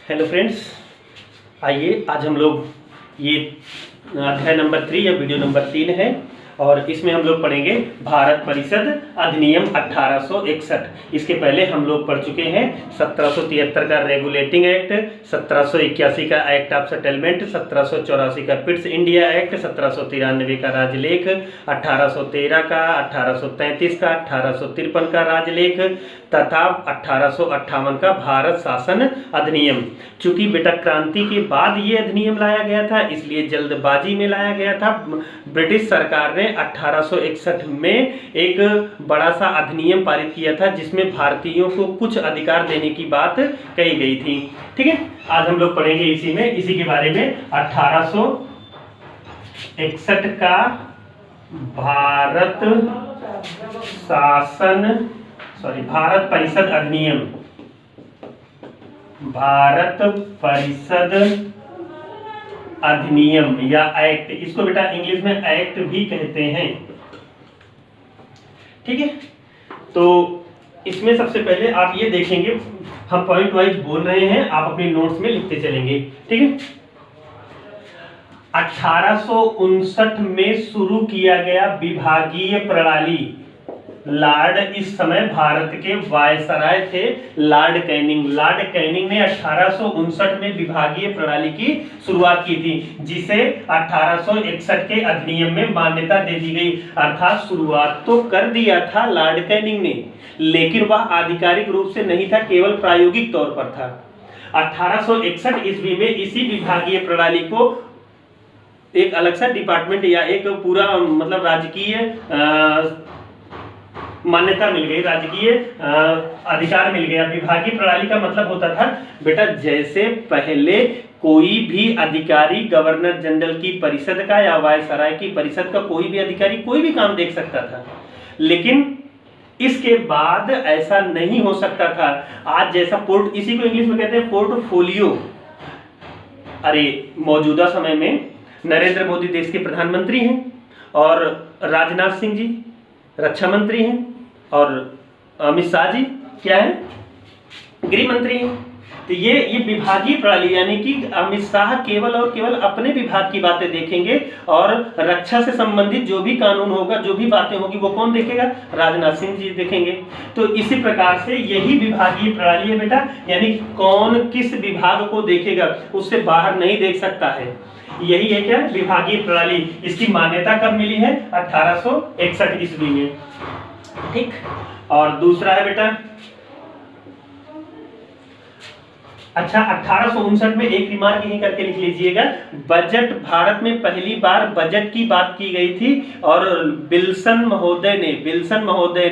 Hello friends, आइए आज हम लोग ये अध्याय नंबर 3 या वीडियो नंबर 3 है और इसमें हम लोग पढ़ेंगे भारत परिषद अधिनियम 1861। इसके पहले हम लोग पढ़ चुके हैं 1773 का रेगुलेटिंग एक्ट, 1781 का एक्ट ऑफ सेटलमेंट, 1784 का पिट्स इंडिया एक्ट, 1793 का राजलेख, 1813 का, 1833 का, 1853 का राजलेख तथा 1858 का भारत शासन अधिनियम। चूंकि बेटा क्रांति के बाद ये अधिनियम लाया गया था, इसलिए जल्दबाजी में लाया गया था। ब्रिटिश सरकार ने 1861 में एक बड़ा सा अधिनियम पारित किया था जिसमें भारतीयों को कुछ अधिकार देने की बात कही गई थी। ठीक है, आज हम लोग पढ़ेंगे इसी के बारे में 1861 का भारत परिषद अधिनियम। भारत परिषद अधिनियम या एक्ट, इसको बेटा इंग्लिश में एक्ट भी कहते हैं। ठीक है, तो इसमें सबसे पहले आप ये देखेंगे, हम पॉइंट वाइज बोल रहे हैं, आप अपनी नोट्स में लिखते चलेंगे। ठीक है, 1859 में शुरू किया गया विभागीय प्रणाली। लॉर्ड इस समय भारत के वायसराय थे, लॉर्ड कैनिंग। लॉर्ड कैनिंग ने 1859 में विभागीय प्रणाली की शुरुआत की थी, जिसे 1861 के अधिनियम में मान्यता दे दी गई। अर्थात शुरुआत तो कर दिया था लॉर्ड कैनिंग ने, लेकिन वह आधिकारिक रूप से नहीं था, केवल प्रायोगिक तौर पर था। 1861 ईस्वी में इसी विभागीय प्रणाली को एक अलग सा डिपार्टमेंट या एक पूरा मतलब राजकीय मान्यता मिल गई, राजकीय अधिकार मिल गया। विभागीय प्रणाली का मतलब होता था बेटा, जैसे पहले कोई भी अधिकारी गवर्नर जनरल की परिषद का या वायसराय की परिषद का कोई भी अधिकारी कोई भी काम देख सकता था, लेकिन इसके बाद ऐसा नहीं हो सकता था। आज जैसा इसी को इंग्लिश में कहते हैं पोर्टफोलियो। अरे मौजूदा समय में नरेंद्र मोदी देश के प्रधानमंत्री हैं और राजनाथ सिंह जी रक्षा मंत्री हैं और अमित शाह जी क्या है, गृह मंत्री हैं। तो ये विभागीय प्रणाली, यानी कि अमित शाह केवल और केवल अपने विभाग की बातें देखेंगे और रक्षा से संबंधित जो भी कानून होगा, जो भी बातें होगी, वो कौन देखेगा, राजनाथ सिंह जी देखेंगे। तो इसी प्रकार से यही विभागीय प्रणाली है बेटा, यानी कौन किस विभाग को देखेगा, उससे बाहर नहीं देख सकता है। यही है क्या, विभागीय प्रणाली। इसकी मान्यता कब मिली है, 1861 ईस्वी में। ठीक, और दूसरा है बेटा, अच्छा 1859 में एक रिमार्क यही करके लिख लीजिएगा, बजट, भारत में पहली बार बजट की बात की गई थी और विल्सन महोदय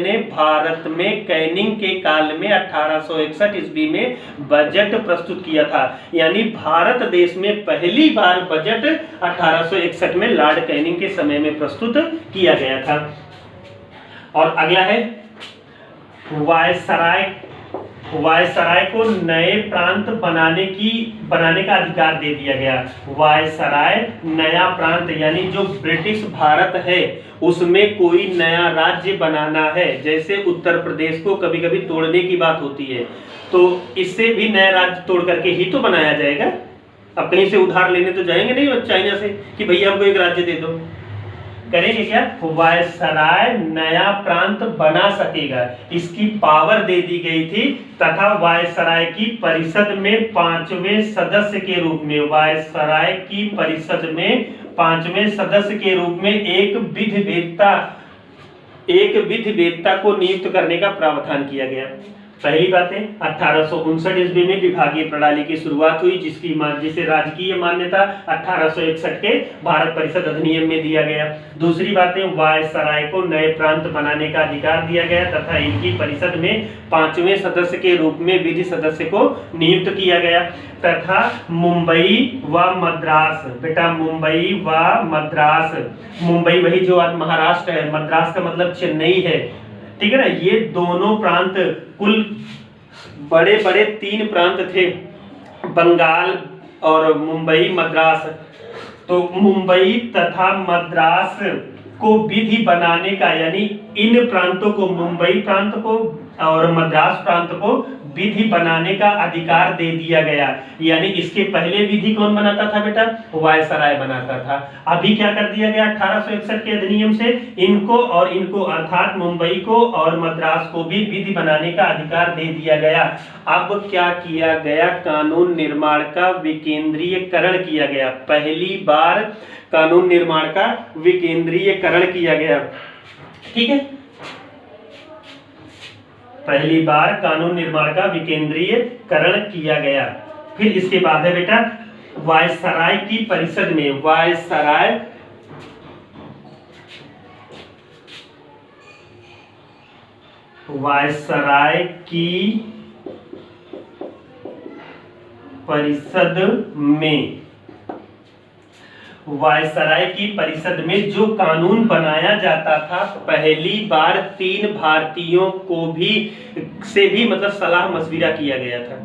ने भारत में कैनिंग के काल में 1861 ईस्वी में बजट प्रस्तुत किया था। यानी भारत देश में पहली बार बजट 1861 में लॉर्ड कैनिंग के समय में प्रस्तुत किया गया था। और अगला है वायसराय को नए प्रांत बनाने का अधिकार दे दिया गया। वायसराय नया प्रांत, यानी जो ब्रिटिश भारत है उसमें कोई नया राज्य बनाना है। जैसे उत्तर प्रदेश को कभी कभी तोड़ने की बात होती है, तो इससे भी नया राज्य तोड़ करके ही तो बनाया जाएगा। अब कहीं से उधार लेने तो जाएंगे नहीं चाइना से कि भैया हमको एक राज्य दे दो। करेंगे क्या, वायसराय नया प्रांत बना सकेगा, इसकी पावर दे दी गई थी। तथा वायसराय की परिषद में 5वें सदस्य के रूप में, वायसराय की परिषद में 5वें सदस्य के रूप में एक विधिवेत्ता को नियुक्त करने का प्रावधान किया गया। पहली बात है 1859 ईस्वी में विभागीय प्रणाली की शुरुआत हुई, जिसे राजकीय मान्यता 1861 के भारत परिषद अधिनियम में दिया गया। दूसरी बात है वायसराय को नए प्रांत बनाने का अधिकार दिया गया तथा इनकी परिषद में 5वें सदस्य के रूप में विधि सदस्य को नियुक्त किया गया। तथा मुंबई व मद्रास, बेटा मुंबई व मद्रास, मुंबई वही जो आज महाराष्ट्र है, मद्रास का मतलब चेन्नई है। ठीक है ना, ये दोनों प्रांत, कुल बड़े बड़े 3 प्रांत थे, बंगाल और मुंबई मद्रास। तो मुंबई तथा मद्रास को विधि बनाने का, यानी इन प्रांतों को, मुंबई प्रांत को और मद्रास प्रांत को विधि बनाने का अधिकार दे दिया गया। यानी इसके पहले विधि कौन बनाता था बेटा? वायसराय बनाता था। अभी क्या कर दिया गया 1861 के अधिनियम से? इनको अर्थात मुंबई को और मद्रास को भी विधि बनाने का अधिकार दे दिया गया। अब क्या किया गया? कानून निर्माण का विकेंद्रीयकरण किया गया। पहली बार कानून निर्माण का विकेंद्रीयकरण किया गया। ठीक है, पहली बार कानून निर्माण का विकेंद्रीयकरण किया गया। फिर इसके बाद है बेटा वायसराय की परिषद में, वायसराय की परिषद में, वायसराय की परिषद में जो कानून बनाया जाता था, पहली बार 3 भारतीयों को भी मतलब सलाह मशविरा किया गया था।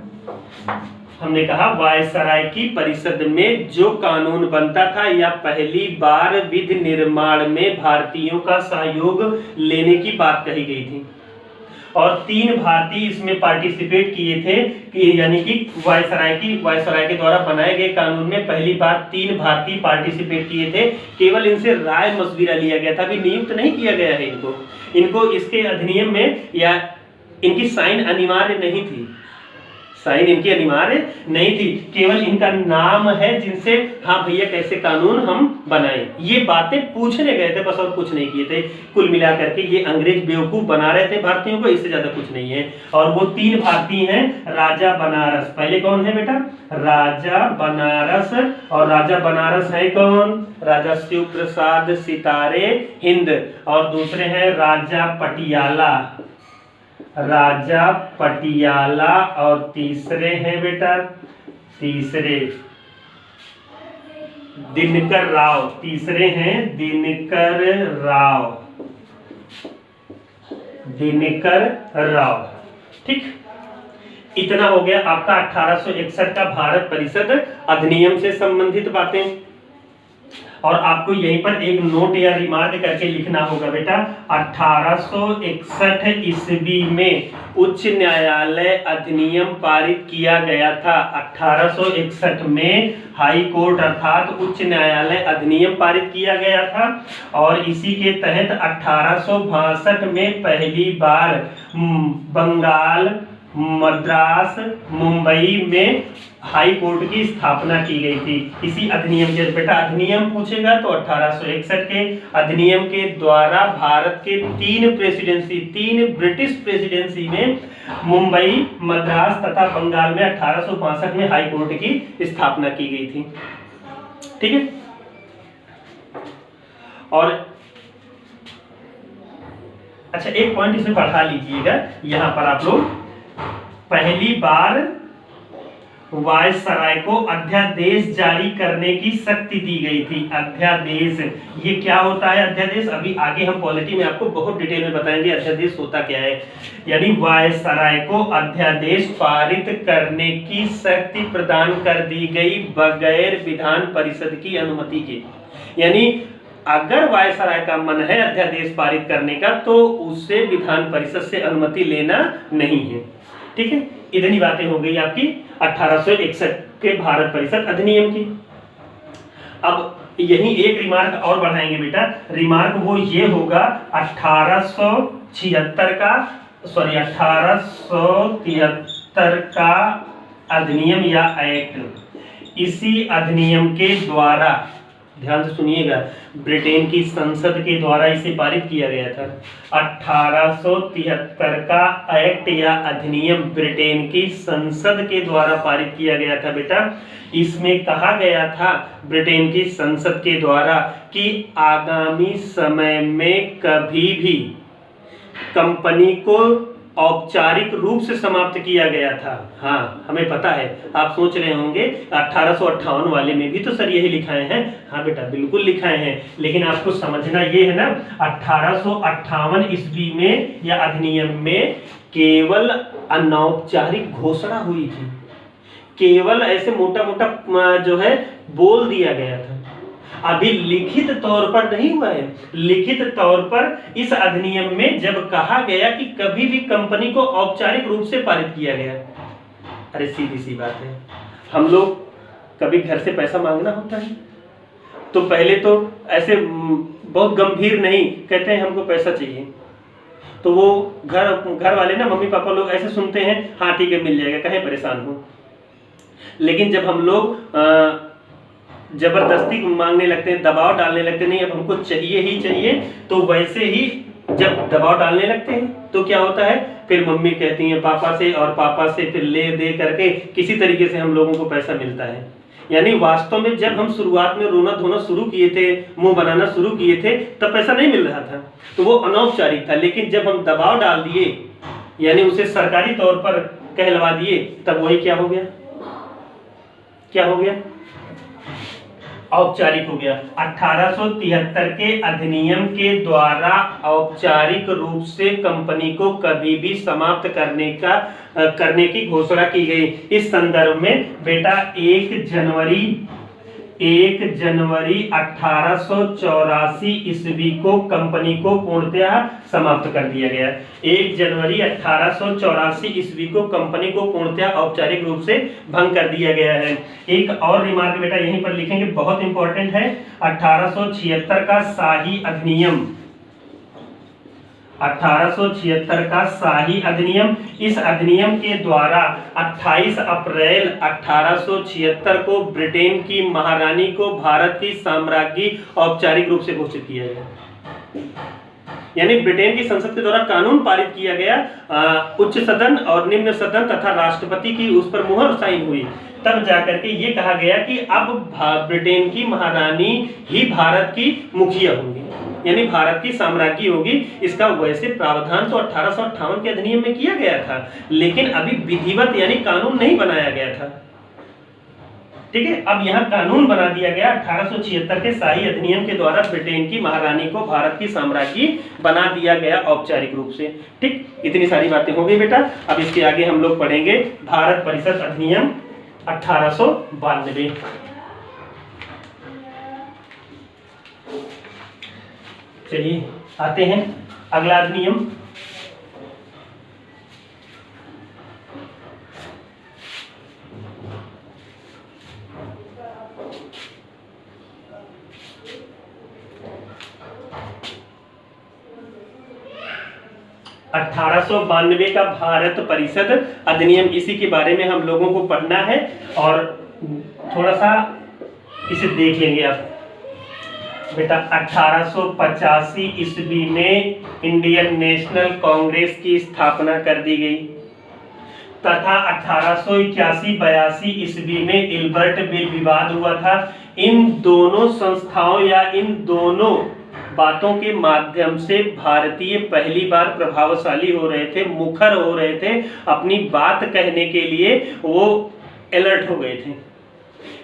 हमने कहा वायसराय की परिषद में जो कानून बनता था या पहली बार विधि निर्माण में भारतीयों का सहयोग लेने की बात कही गई थी और 3 भारतीय इसमें पार्टिसिपेट किए थे कि यानी कि वायसराय के द्वारा बनाए गए कानून में पहली बार 3 भारतीय पार्टिसिपेट किए थे। केवल इनसे राय मशविरा लिया गया था, अभी नियुक्त नहीं किया गया है इनको इसके अधिनियम में, या इनकी साइन अनिवार्य नहीं थी, साइन इनकी अनिवार्य नहीं थी, केवल इनका नाम है जिनसे हाँ भैया कैसे कानून हम बनाएं, ये बातें पूछने गए थे बस और कुछ नहीं किए थे। कुल मिलाकर के ये अंग्रेज बेवकूफ बना रहे थे भारतीयों को, इससे ज्यादा कुछ नहीं है। और वो 3 भारतीय हैं, राजा बनारस, पहले कौन है बेटा? राजा बनारस, और राजा बनारस है कौन? राजा शिव प्रसाद सितारे हिंद, और दूसरे हैं राजा पटियाला, और तीसरे हैं बेटा दिनकर राव, दिनकर राव। ठीक, इतना हो गया आपका 1861 का भारत परिषद अधिनियम से संबंधित बातें। और आपको यहीं पर एक नोट या रिमार्क करके लिखना होगा बेटा, 1861 ईस्वी में उच्च न्यायालय अधिनियम पारित किया गया था। 1861 में हाई कोर्ट अर्थात उच्च न्यायालय अधिनियम पारित किया गया था और इसी के तहत 1862 में पहली बार बंगाल, मद्रास, मुंबई में हाई कोर्ट की स्थापना की गई थी इसी अधिनियम के। बेटा अधिनियम पूछेगा तो 1861 के अधिनियम के द्वारा भारत के 3 ब्रिटिश प्रेसिडेंसी में मुंबई, मद्रास तथा बंगाल में 1862 में हाई कोर्ट की स्थापना की गई थी। ठीक है, और अच्छा एक पॉइंट इसमें बढ़ा लीजिएगा, यहां पर आप लोग पहली बार वायसराय को अध्यादेश जारी करने की शक्ति दी गई थी। अध्यादेश, ये क्या होता है अध्यादेश? अभी आगे हम पॉलिटी में आपको बहुत डिटेल में बताएंगे अध्यादेश होता क्या है। यानी वायसराय को अध्यादेश पारित करने की शक्ति प्रदान कर दी गई बगैर विधान परिषद की अनुमति के। यानी अगर वायसराय का मन है अध्यादेश पारित करने का तो उससे विधान परिषद से अनुमति लेना नहीं है। ठीक है, इतनी बातें हो गई आपकी 1861 के भारत परिषद अधिनियम की। अब यही एक रिमार्क और बढ़ाएंगे बेटा, रिमार्क वो ये होगा 1873 का अधिनियम या एक्ट। इसी अधिनियम के द्वारा, ध्यान से सुनिएगा, ब्रिटेन की संसद के द्वारा इसे पारित किया गया था। 1873 का एक्ट या अधिनियम ब्रिटेन की संसद के द्वारा पारित किया गया था बेटा। इसमें कहा गया था ब्रिटेन की संसद के द्वारा कि आगामी समय में कभी भी कंपनी को औपचारिक रूप से समाप्त किया गया था। हाँ हमें पता है, आप सोच रहे होंगे 1858 वाले में भी तो सर यही लिखाए हैं। हाँ बेटा बिल्कुल लिखाए हैं, लेकिन आपको समझना ये है ना 1858 ईस्वी में या अधिनियम में केवल अनौपचारिक घोषणा हुई थी, केवल ऐसे मोटा मोटा जो है बोल दिया गया था। अभी लिखित तौर पर नहीं हुआ है। लिखित तौर पर इस अधिनियम में जब कहा गया कि कभी भी कंपनी को औपचारिक रूप से पारित किया गया, अरे सीधी सी बात है, हम लोग कभी घर से पैसा मांगना होता है तो पहले तो ऐसे बहुत गंभीर नहीं कहते हैं हमको पैसा चाहिए, तो वो घर वाले ना, मम्मी पापा लोग ऐसे सुनते हैं, हाँ ठीक है मिल जाएगा, कहीं परेशान हो। लेकिन जब हम लोग जबरदस्ती मांगने लगते हैं, दबाव डालने लगते हैं, नहीं अब हमको चाहिए ही चाहिए, तो वैसे ही जब दबाव डालने लगते हैं तो क्या होता है, फिर मम्मी कहती हैं पापा से, और पापा से फिर ले दे करके किसी तरीके से हम लोगों को पैसा मिलता है। यानी वास्तव में जब हम शुरुआत में रोना धोना शुरू किए थे, मुंह बनाना शुरू किए थे, तब पैसा नहीं मिल रहा था, तो वो अनौपचारिक था। लेकिन जब हम दबाव डाल दिए, यानी उसे सरकारी तौर पर कहलवा दिए, तब वही क्या हो गया, क्या हो गया, औपचारिक हो गया। 1873 के अधिनियम के द्वारा औपचारिक रूप से कंपनी को कभी भी समाप्त करने की घोषणा की गई। इस संदर्भ में बेटा 1 जनवरी 1884 ईस्वी को कंपनी को पूर्णतः समाप्त कर दिया गया। 1 जनवरी 1884 ईस्वी को कंपनी को पूर्णतः औपचारिक रूप से भंग कर दिया गया है। एक और रिमार्क बेटा यहीं पर लिखेंगे, बहुत इंपॉर्टेंट है। 1876 का शाही अधिनियम, 1876 का शाही अधिनियम, इस अधिनियम के द्वारा 28 अप्रैल 1876 को ब्रिटेन की महारानी को भारत की साम्राज्ञी औपचारिक रूप से घोषित किया गया। यानी ब्रिटेन की संसद के द्वारा कानून पारित किया गया, उच्च सदन और निम्न सदन तथा राष्ट्रपति की उस पर मुहर साइन हुई, तब जाकर के ये कहा गया कि अब ब्रिटेन की महारानी ही भारत की मुखिया होंगी, यानी भारत की साम्राज्ञी होगी। इसका वैसे प्रावधान तो 1858 के अधिनियम में किया गया था, लेकिन अभी विधिवत यानी कानून नहीं बनाया गया था। ठीक है, अब यहाँ कानून बना दिया गया 1876 के शाही अधिनियम के द्वारा ब्रिटेन की महारानी को भारत की साम्राज्ञी बना दिया गया औपचारिक रूप से। ठीक, इतनी सारी बातें हो गई बेटा। अब इसके आगे हम लोग पढ़ेंगे भारत परिषद अधिनियम 1892। चलिए आते हैं अगला अधिनियम। अठारह सौ 92 का भारत परिषद अधिनियम, इसी के बारे में हम लोगों को पढ़ना है और थोड़ा सा इसे देख लेंगे आप बेटा। 1885 ईस्वी में इंडियन नेशनल कांग्रेस की स्थापना कर दी गई तथा 1881-82 ईस्वी में इल्बर्ट बिल विवाद हुआ था। इन दोनों संस्थाओं या इन दोनों बातों के माध्यम से भारतीय पहली बार प्रभावशाली हो रहे थे, मुखर हो रहे थे, अपनी बात कहने के लिए वो अलर्ट हो गए थे।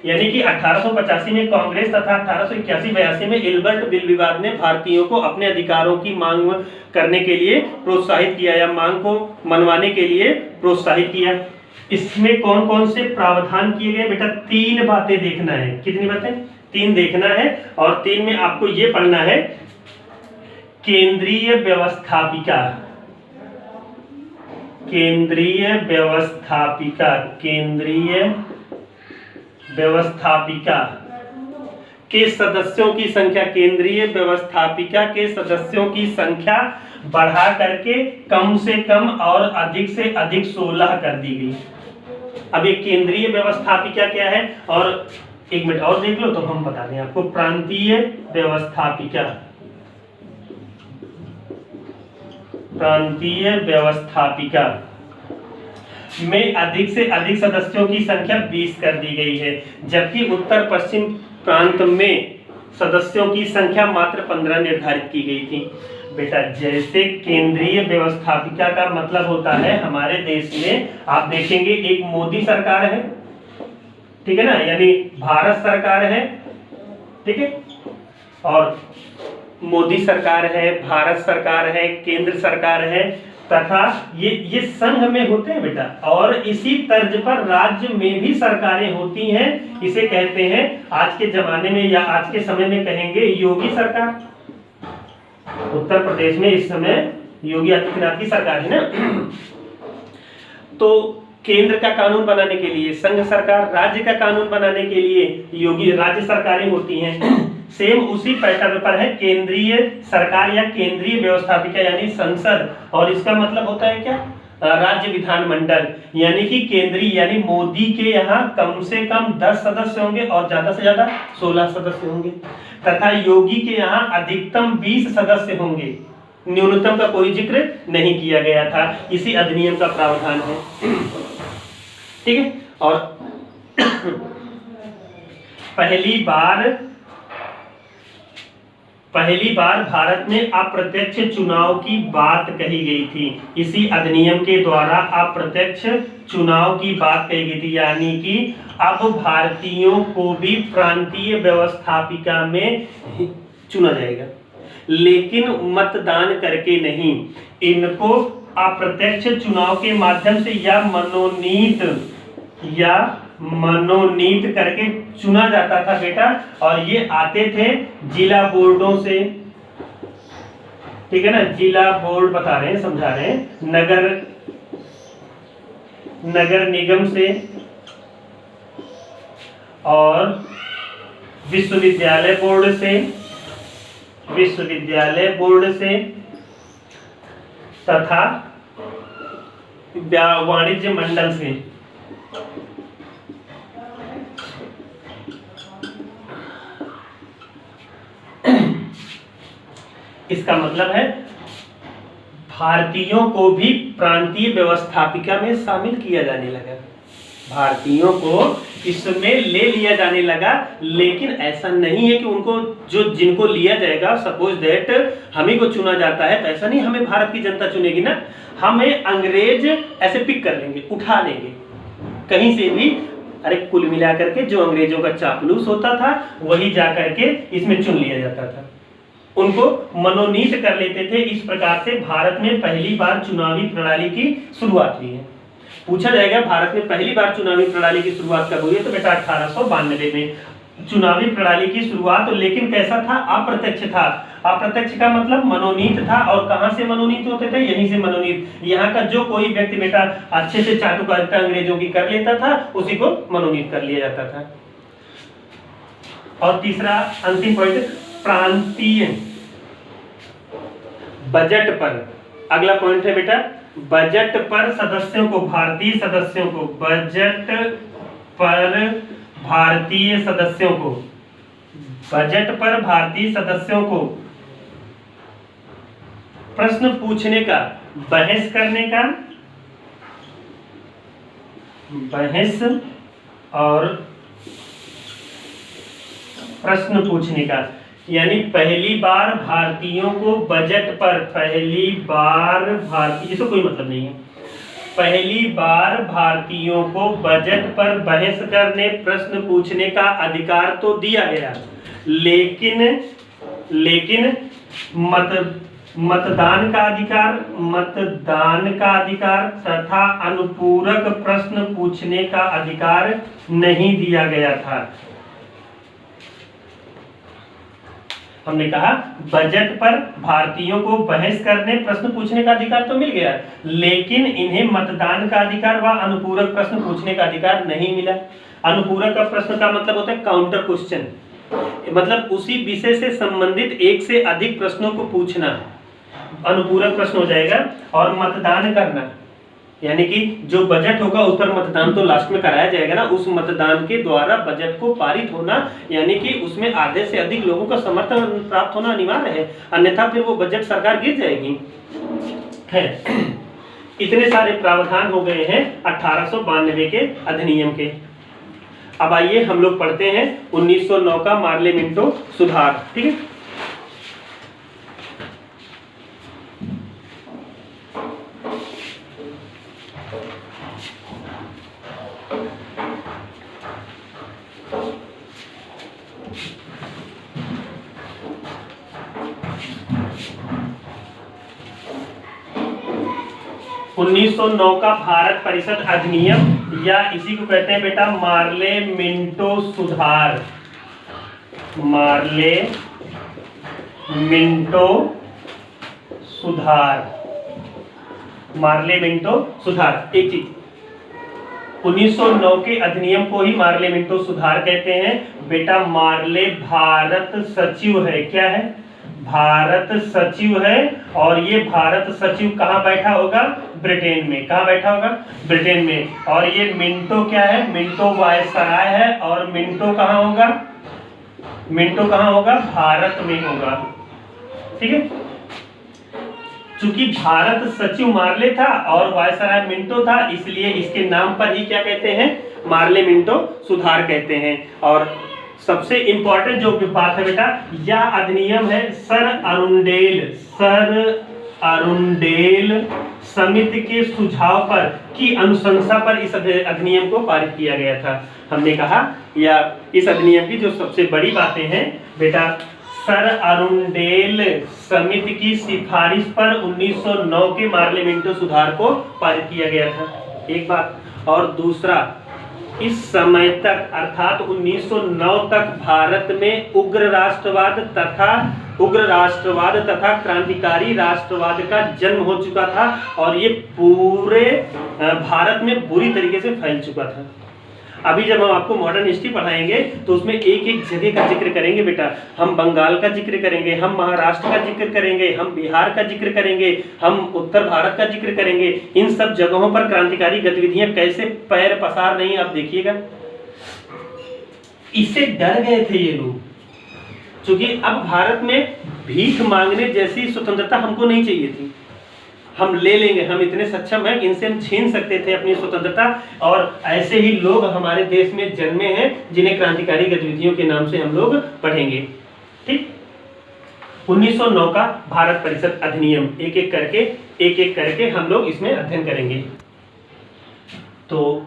यानी कि 1885 में कांग्रेस तथा 1881-82 में इल्बर्ट बिल विवाद ने भारतीयों को अपने अधिकारों की मांग करने के लिए प्रोत्साहित किया या मांग को मनवाने के लिए प्रोत्साहित किया। इसमें कौन कौन से प्रावधान किए गए बेटा? 3 बातें देखना है। कितनी बातें? 3 देखना है। और 3 में आपको ये पढ़ना है, केंद्रीय व्यवस्थापिका, केंद्रीय व्यवस्थापिका, केंद्रीय व्यवस्थापिका के सदस्यों की संख्या, केंद्रीय व्यवस्थापिका के सदस्यों की संख्या बढ़ा करके कम से कम और अधिक से अधिक 16 कर दी गई। अब ये केंद्रीय व्यवस्थापिका क्या है, और 1 मिनट और देख लो तो हम बता दें आपको। प्रांतीय व्यवस्थापिका, प्रांतीय व्यवस्थापिका में अधिक से अधिक सदस्यों की संख्या 20 कर दी गई है, जबकि उत्तर पश्चिम प्रांत में सदस्यों की संख्या मात्र 15 निर्धारित की गई थी। बेटा जैसे केंद्रीय व्यवस्थापिका का मतलब होता है, हमारे देश में आप देखेंगे एक मोदी सरकार है, ठीक है ना, यानी भारत सरकार है, ठीक है, और मोदी सरकार है, भारत सरकार है, केंद्र सरकार है, तथा ये संघ में होते हैं बेटा, और इसी तर्ज पर राज्य में भी सरकारें होती हैं। इसे कहते हैं आज के जमाने में या आज के समय में कहेंगे योगी सरकार। उत्तर प्रदेश में इस समय योगी आदित्यनाथ की सरकार है ना। तो केंद्र का कानून बनाने के लिए संघ सरकार, राज्य का कानून बनाने के लिए योगी राज्य सरकारें होती हैं। सेम उसी पैटर्न पर है केंद्रीय सरकार या केंद्रीय व्यवस्थापिका यानी संसद, और इसका मतलब होता है क्या, राज्य विधानमंडल। यानी कि केंद्रीय यानी मोदी के यहाँ कम से कम 10 सदस्य होंगे और ज्यादा से ज्यादा 16 सदस्य होंगे, तथा योगी के यहाँ अधिकतम 20 सदस्य होंगे। न्यूनतम का कोई जिक्र नहीं किया गया था, इसी अधिनियम का प्रावधान है। ठीक है। और पहली बार भारत में अप्रत्यक्ष चुनाव की बात कही गई थी। इसी अधिनियम के द्वारा अप्रत्यक्ष चुनाव की बात कही गई थी, यानी कि अब भारतीयों को भी प्रांतीय व्यवस्थापिका में चुना जाएगा, लेकिन मतदान करके नहीं। इनको अप्रत्यक्ष चुनाव के माध्यम से या मनोनीत करके चुना जाता था बेटा, और ये आते थे जिला बोर्डों से। ठीक है ना, जिला बोर्ड बता रहे हैं, समझा रहे हैं, नगर निगम से और विश्वविद्यालय बोर्ड से तथा वाणिज्य मंडल से। इसका मतलब है भारतीयों को भी प्रांतीय व्यवस्थापिका में शामिल किया जाने लगा, भारतीयों को इसमें ले लिया जाने लगा। लेकिन ऐसा नहीं है कि उनको जिनको लिया जाएगा, सपोज दैट हमें को चुना जाता है, तो ऐसा नहीं हमें भारत की जनता चुनेगी ना, हमें अंग्रेज ऐसे पिक कर लेंगे, उठा लेंगे कहीं से भी। अरे कुल मिलाकर के जो अंग्रेजों का चापलूस होता था वही जा करके इसमें चुन लिया जाता था, उनको मनोनीत कर लेते थे। इस प्रकार से भारत में पहली बार चुनावी प्रणाली की शुरुआत हुई है। पूछा जाएगा भारत में पहली बार चुनावी प्रणाली की शुरुआत कब हुई है, तो बेटा 1892 में चुनावी प्रणाली की शुरुआत। लेकिन कैसा था, अप्रत्यक्ष था। अप्रत्यक्ष का मतलब मनोनीत था, और कहां से मनोनीत होते थे, यहीं से मनोनीत। यहाँ का जो कोई व्यक्ति बेटा अच्छे से चाटुकारिता अंग्रेजों की कर लेता था, उसी को मनोनीत कर लिया जाता था। और तीसरा अंतिम पॉइंट, प्रांतीय बजट पर। अगला पॉइंट है बेटा, बजट पर सदस्यों को, भारतीय सदस्यों को, बजट पर भारतीय सदस्यों को, बजट पर भारतीय सदस्यों को प्रश्न पूछने का, बहस करने का, बहस और प्रश्न पूछने का। यानी पहली बार भारतीयों को बजट पर, पहली बार भारतीय, इसको कोई मतलब नहीं है, पहली बार भारतीयों को बजट पर बहस करने, प्रश्न पूछने का अधिकार तो दिया गया, लेकिन मतदान का अधिकार तथा अनुपूरक प्रश्न पूछने का अधिकार नहीं दिया गया था। हमने कहा बजट पर भारतीयों को बहस करने, प्रश्न पूछने का अधिकार तो मिल गया, लेकिन इन्हें मतदान का अधिकार व अनुपूरक प्रश्न पूछने का अधिकार नहीं मिला। अनुपूरक का प्रश्न का मतलब होता है काउंटर क्वेश्चन, मतलब उसी विषय से संबंधित एक से अधिक प्रश्नों को पूछना अनुपूरक प्रश्न हो जाएगा। और मतदान करना, यानी कि जो बजट होगा उस पर मतदान तो लास्ट में कराया जाएगा ना, उस मतदान के द्वारा बजट को पारित होना, यानी कि उसमें आधे से अधिक लोगों का समर्थन प्राप्त होना अनिवार्य है, अन्यथा फिर वो बजट सरकार गिर जाएगी। है इतने सारे प्रावधान हो गए हैं 1892 के अधिनियम के। अब आइए हम लोग पढ़ते हैं 1909 का मार्ले मिंटो सुधार। ठीक है, 1909 का भारत परिषद अधिनियम, या इसी को कहते हैं बेटा मार्ले मिंटो सुधार। मार्ले मिंटो सुधार, मार्ले मिंटो सुधार। एक चीज, 1909 के अधिनियम को ही मार्ले मिंटो सुधार कहते हैं बेटा। मार्ले भारत सचिव है, क्या है? भारत सचिव है। और ये भारत सचिव कहाँ बैठा होगा? ब्रिटेन में। कहाँ बैठा होगा? ब्रिटेन में। और ये मिंटो क्या है? मिंटो वायसराय है। और मिंटो कहाँ होगा? मिंटो कहाँ होगा? भारत में होगा। ठीक है, चूंकि भारत सचिव मार्ले था और वायसराय मिंटो था, इसलिए इसके नाम पर ही क्या कहते हैं? मार्ले मिंटो सुधार कहते हैं। और सबसे इंपॉर्टेंट जो बात है बेटा, यह अधिनियम है सर अरुंडेल समिति के सुझाव पर की अनुशंसा पर इस अधिनियम को पारित किया गया था। हमने कहा या इस अधिनियम की जो सबसे बड़ी बातें हैं बेटा, सर अरुंडेल समिति की सिफारिश पर 1909 के मार्ले मिंटो सुधार को पारित किया गया था, एक बात। और दूसरा, इस समय तक अर्थात 1909 तक भारत में उग्र राष्ट्रवाद तथा क्रांतिकारी राष्ट्रवाद का जन्म हो चुका था और ये पूरे भारत में बुरी तरीके से फैल चुका था। अभी जब हम आपको मॉडर्न हिस्ट्री पढ़ाएंगे तो उसमें एक एक जगह का जिक्र करेंगे बेटा। हम बंगाल का जिक्र करेंगे, हम महाराष्ट्र का जिक्र करेंगे, हम बिहार का जिक्र करेंगे, हम उत्तर भारत का जिक्र करेंगे। इन सब जगहों पर क्रांतिकारी गतिविधियां कैसे पैर पसार रही, आप देखिएगा। इससे डर गए थे ये लोग, क्योंकि अब भारत में भीख मांगने जैसी स्वतंत्रता हमको नहीं चाहिए थी। हम ले लेंगे, हम इतने सक्षम हैं, इनसे हम छीन सकते थे अपनी स्वतंत्रता। और ऐसे ही लोग हमारे देश में जन्मे हैं जिन्हें क्रांतिकारी गतिविधियों के नाम से हम लोग पढ़ेंगे। ठीक, 1909 का भारत परिषद अधिनियम एक एक करके हम लोग इसमें अध्ययन करेंगे। तो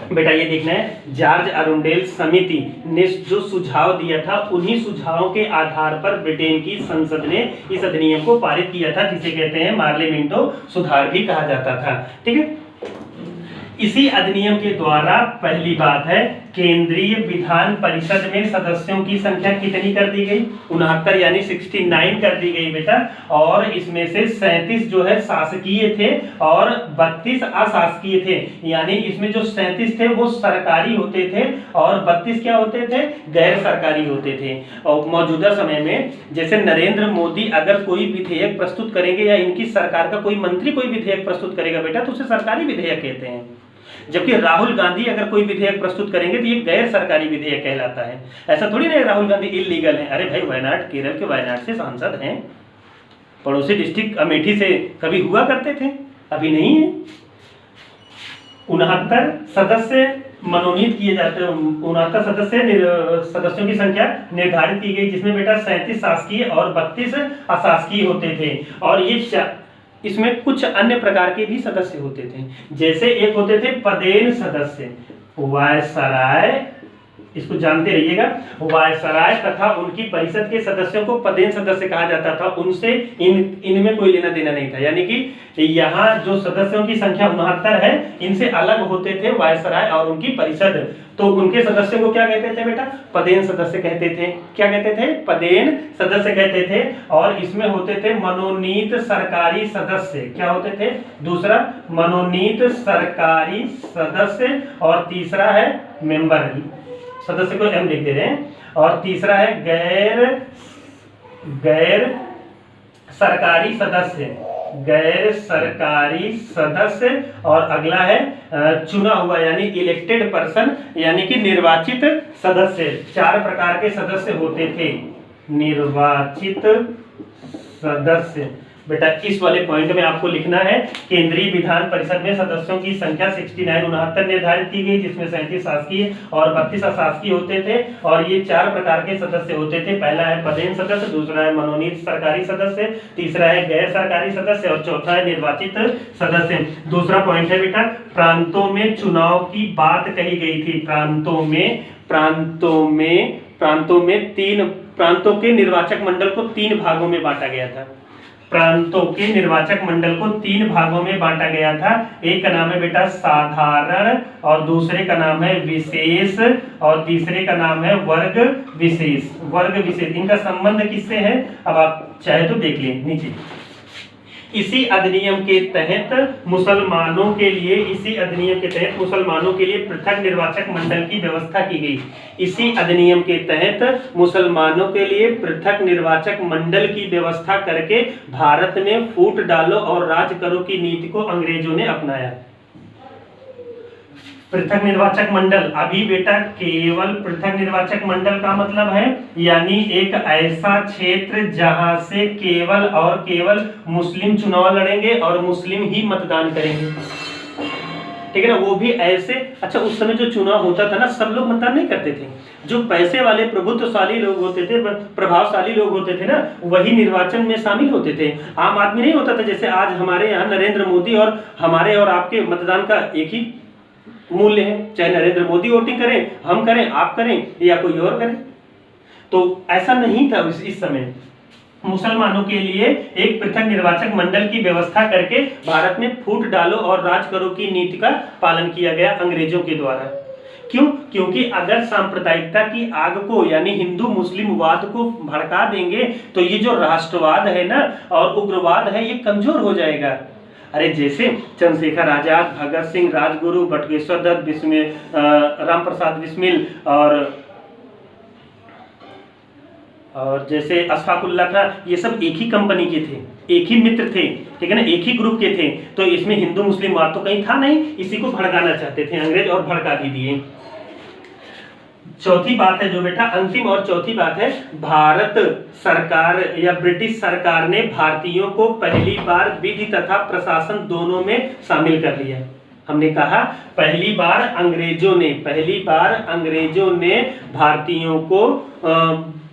बेटा ये देखना है, जॉर्ज अरुंडेल समिति ने जो सुझाव दिया था, उन्हीं सुझावों के आधार पर ब्रिटेन की संसद ने इस अधिनियम को पारित किया था, जिसे कहते हैं मार्ले मिंटो सुधार भी कहा जाता था। ठीक है, इसी अधिनियम के द्वारा पहली बात है, केंद्रीय विधान परिषद में सदस्यों की संख्या कितनी कर दी गई? 69 यानी 69 कर दी गई बेटा। और इसमें से 37 जो है शासकीय थे और 32 अशासकीय थे। यानी इसमें जो 37 थे वो सरकारी होते थे और 32 क्या होते थे? गैर सरकारी होते थे। और मौजूदा समय में जैसे नरेंद्र मोदी अगर कोई विधेयक प्रस्तुत करेंगे या इनकी सरकार का कोई मंत्री कोई विधेयक प्रस्तुत करेगा बेटा, तो उसे सरकारी विधेयक कहते हैं। जबकि राहुल गांधी अगर कोई विधेयक प्रस्तुत करेंगे तो ये गैर सरकारी विधेयक कहलाता है। ऐसा थोड़ी नहीं राहुल गांधी इलीगल है। अरे भाई, वायनाड, केरल के वायनाड से सांसद हैं, पड़ोसी डिस्ट्रिक्ट अमेठी से कभी हुआ करते थे, अभी नहीं है। 69 सदस्य मनोनीत किए जाते हैं, 69 सदस्यों की संख्या निर्धारित की गई, जिसमें बेटा 37 शासकीय और 32 अशासकीय होते थे। और ये इसमें कुछ अन्य प्रकार के भी सदस्य होते थे, जैसे एक होते थे पदेन सदस्य, वायसराय, इसको जानते रहिएगा, वायसराय तथा उनकी परिषद के सदस्यों को पदेन सदस्य कहा जाता था। उनसे इनमें कोई लेना देना नहीं था। यानी कि यहाँ जो सदस्यों की संख्या 69 है, इनसे अलग होते थे वायसराय और उनकी परिषद। तो उनके सदस्यों को क्या कहते थे बेटा? पदेन सदस्य कहते थे। क्या कहते थे? पदेन सदस्य कहते थे। और इसमें होते थे मनोनीत सरकारी सदस्य। क्या होते थे? दूसरा मनोनीत सरकारी सदस्य, और तीसरा है मेंबर, सदस्य को एम लिख दे रहे हैं। और तीसरा है गैर सरकारी सदस्य, गैर सरकारी सदस्य। और अगला है चुना हुआ यानी इलेक्टेड पर्सन, यानी कि निर्वाचित सदस्य। 4 प्रकार के सदस्य होते थे। निर्वाचित सदस्य बेटा, इस वाले पॉइंट में आपको लिखना है, केंद्रीय विधान परिषद में सदस्यों की संख्या 69 निर्धारित की गई, जिसमें 37 शासकीय और 32 अशासकीय होते थे। और ये 4 प्रकार के सदस्य होते थे। पहला है पदेन सदस्य, दूसरा है मनोनीत सरकारी सदस्य, तीसरा है गैर सरकारी सदस्य और चौथा है निर्वाचित सदस्य। दूसरा पॉइंट है बेटा, प्रांतों में चुनाव की बात कही गई थी। प्रांतों में 3 प्रांतों के निर्वाचक मंडल को 3 भागों में बांटा गया था। प्रांतों के निर्वाचक मंडल को 3 भागों में बांटा गया था। एक का नाम है बेटा साधारण, और दूसरे का नाम है विशेष, और तीसरे का नाम है वर्ग विशेष। वर्ग विशेष इनका संबंध किससे है, अब आप चाहे तो देख लें नीचे। इसी अधिनियम के तहत मुसलमानों के लिए पृथक निर्वाचक मंडल की व्यवस्था की गई। इसी अधिनियम के तहत मुसलमानों के लिए पृथक निर्वाचक मंडल की व्यवस्था करके भारत में फूट डालो और राज करो की नीति को अंग्रेजों ने अपनाया। पृथक निर्वाचक मंडल, अभी बेटा केवल पृथक निर्वाचक मंडल का मतलब है यानी एक ऐसा क्षेत्र जहां से केवल और केवल मुस्लिम चुनाव लड़ेंगे और मुस्लिम ही मतदान करेंगे, ठीक है ना। वो भी ऐसे, अच्छा उस समय जो चुनाव होता था ना, सब लोग मतदान नहीं करते थे। जो पैसे वाले प्रभुत्वशाली लोग होते थे, प्रभावशाली लोग होते थे ना, वही निर्वाचन में शामिल होते थे। आम आदमी नहीं होता था। जैसे आज हमारे यहाँ नरेंद्र मोदी और हमारे और आपके मतदान का एक ही मूल्य है, चाहे नरेंद्र मोदी वोटिंग करें, हम करें, आप करें या कोई और करे। तो ऐसा नहीं था इस समय। मुसलमानों के लिए एक पृथक निर्वाचक मंडल की व्यवस्था करके भारत में फूट डालो और राज करो की नीति का पालन किया गया अंग्रेजों के द्वारा। क्यों? क्योंकि अगर सांप्रदायिकता की आग को यानी हिंदू मुस्लिम वाद को भड़का देंगे तो ये जो राष्ट्रवाद है ना और उग्रवाद है, ये कमजोर हो जाएगा। अरे जैसे चंद्रशेखर आजाद, भगत सिंह, राजगुरु, बटुकेश्वर दत्त, राम प्रसाद बिस्मिल और जैसे अशफाकुल्लाह खां, ये सब एक ही कंपनी के थे, एक ही मित्र थे, ठीक है ना, एक ही ग्रुप के थे। तो इसमें हिंदू मुस्लिम वाद तो कहीं था नहीं, इसी को भड़काना चाहते थे अंग्रेज और भड़का भी दिए। चौथी बात है जो बेटा, अंतिम और चौथी बात है, भारत सरकार या ब्रिटिश सरकार ने भारतीयों को पहली बार विधि तथा प्रशासन दोनों में शामिल कर लिया। हमने कहा पहली बार अंग्रेजों ने भारतीयों को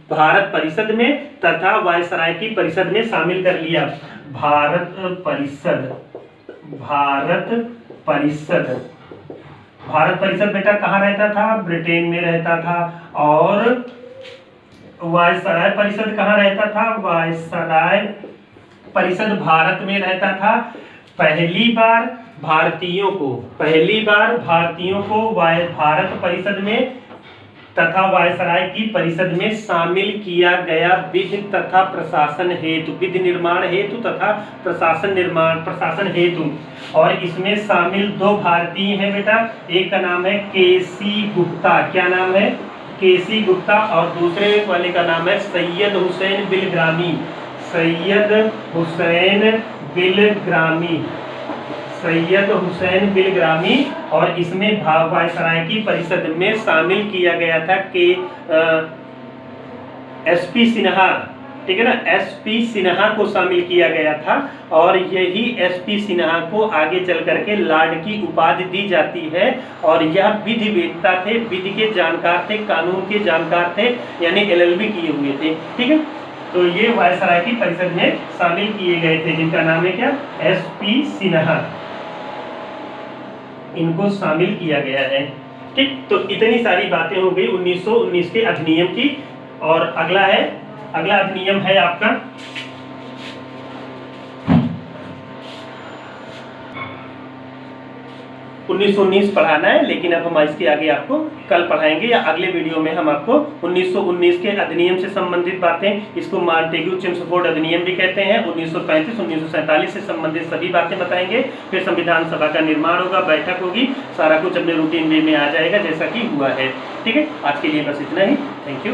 भारत परिषद में तथा वायसराय की परिषद में शामिल कर लिया। भारत परिषद बेटा कहाँ रहता था? ब्रिटेन में रहता था। और वायसराय परिषद कहाँ रहता था? वायसराय परिषद भारत में रहता था। पहली बार भारतीयों को भारत परिषद में तथा वायसराय की परिषद में शामिल किया गया विधि तथा प्रशासन हेतु, विधि निर्माण हेतु तथा प्रशासन हेतु। और इसमें शामिल 2 भारतीय हैं बेटा, एक का नाम है केसी गुप्ता। क्या नाम है? केसी गुप्ता। और दूसरे वाले का नाम है सैयद हुसैन बिलग्रामी। और इसमें वायसराय की परिषद में शामिल किया गया था कि एसपी सिन्हा, ठीक है ना, एसपी सिन्हा को शामिल किया गया था। और यही एसपी सिन्हा को आगे चल करके लॉर्ड की उपाधि दी जाती है। और यह विधिवेत्ता थे, विधि के जानकार थे, कानून के जानकार थे, यानी LLB किए हुए थे, ठीक है। तो ये वायसराय की परिषद में शामिल किए गए थे, जिनका नाम है क्या? एसपी सिन्हा। इनको शामिल किया गया है, ठीक। तो इतनी सारी बातें हो गई 1919 के अधिनियम की। और अगला अधिनियम है आपका 1919 पढ़ाना है, लेकिन अब हम इसके आगे आपको कल पढ़ाएंगे या अगले वीडियो में हम आपको 1919 के अधिनियम से संबंधित बातें, इसको मॉन्टेग्यू चेम्सफोर्ड अधिनियम भी कहते हैं, 1935 1947 से संबंधित सभी बातें बताएंगे। फिर संविधान सभा का निर्माण होगा, बैठक होगी, सारा कुछ अपने रूटीन वे में आ जाएगा जैसा कि हुआ है, ठीक है। आज के लिए बस इतना ही। Thank you.